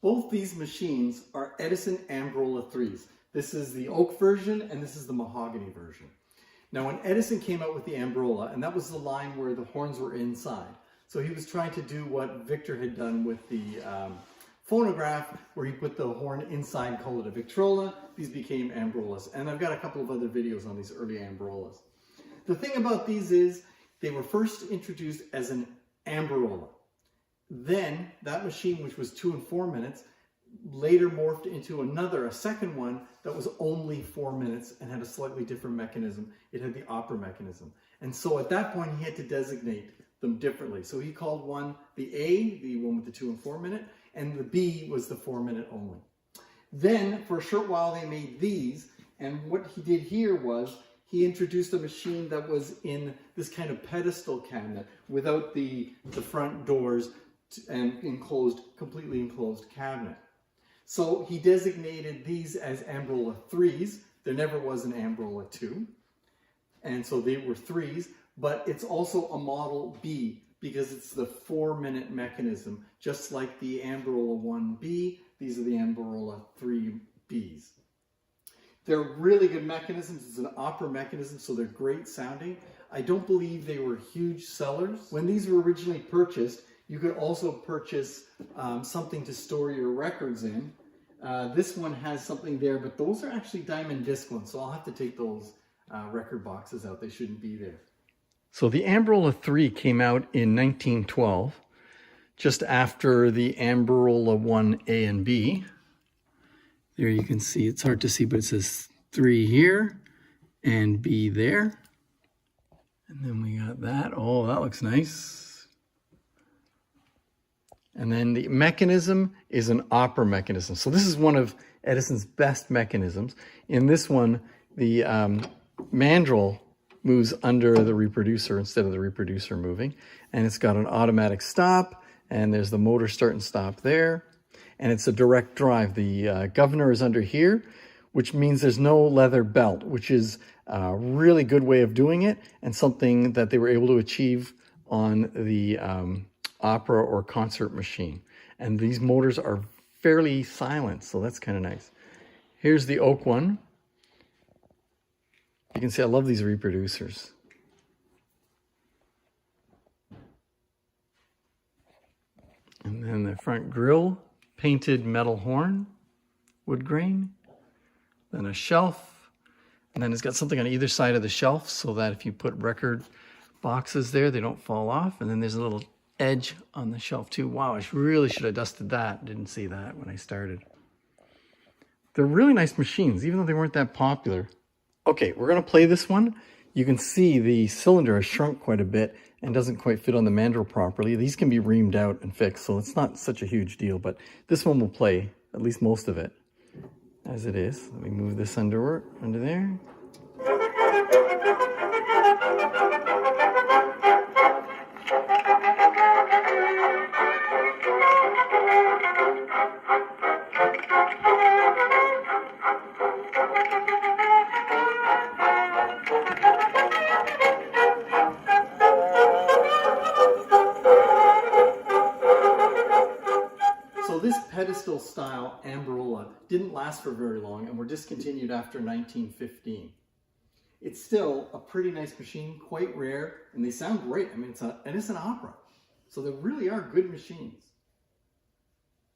Both these machines are Edison Amberola 3s. This is the oak version and this is the mahogany version. Now when Edison came out with the Amberola, and that was the line where the horns were inside, so he was trying to do what Victor had done with the phonograph, where he put the horn inside, called it a Victrola. These became Amberolas, and I've got a couple of other videos on these early Amberolas. The thing about these is they were first introduced as an Amberola. Then that machine, which was 2 and 4 minutes, later morphed into a second one that was only 4 minutes and had a slightly different mechanism. It had the opera mechanism. And so at that point he had to designate them differently. So he called one the A, the one with the 2 and 4 minute, and the B was the 4 minute only. Then for a short while they made these, and what he did here was he introduced a machine that was in this kind of pedestal cabinet without the front doors and completely enclosed cabinet. So he designated these as Amberola 3s. There never was an Amberola 2. And so they were 3s, but it's also a Model B because it's the 4 minute mechanism, just like the Amberola 1B. These are the Amberola 3Bs. They're really good mechanisms. It's an opera mechanism, so they're great sounding. I don't believe they were huge sellers. When these were originally purchased, you could also purchase something to store your records in. This one has something there, but those are actually diamond disc ones, so I'll have to take those record boxes out. They shouldn't be there. So the Amberola 3 came out in 1912, just after the Amberola 1A and B. There you can see, it's hard to see, but it says 3 here and B there. And then we got that. Oh, that looks nice. And then the mechanism is an opera mechanism. So this is one of Edison's best mechanisms. In this one, the mandrel moves under the reproducer instead of the reproducer moving. And it's got an automatic stop, and there's the motor start and stop there. And it's a direct drive. The governor is under here, which means there's no leather belt, which is a really good way of doing it, and something that they were able to achieve on the opera or concert machine. And these motors are fairly silent, so that's kind of nice. Here's the oak one. You can see I love these reproducers. And then the front grille, painted metal horn, wood grain, then a shelf, and then it's got something on either side of the shelf so that if you put record boxes there, they don't fall off. And then there's a little edge on the shelf too. Wow, I really should have dusted that. Didn't see that when I started. They're really nice machines, even though they weren't that popular. Okay, we're going to play this one. You can see the cylinder has shrunk quite a bit and doesn't quite fit on the mandrel properly. These can be reamed out and fixed, so it's not such a huge deal, but this one will play, at least most of it, as it is. Let me move this under there. So this pedestal style Amberola didn't last for very long and were discontinued after 1915. It's still a pretty nice machine, quite rare, and they sound great. I mean, it's an opera. So they really are good machines.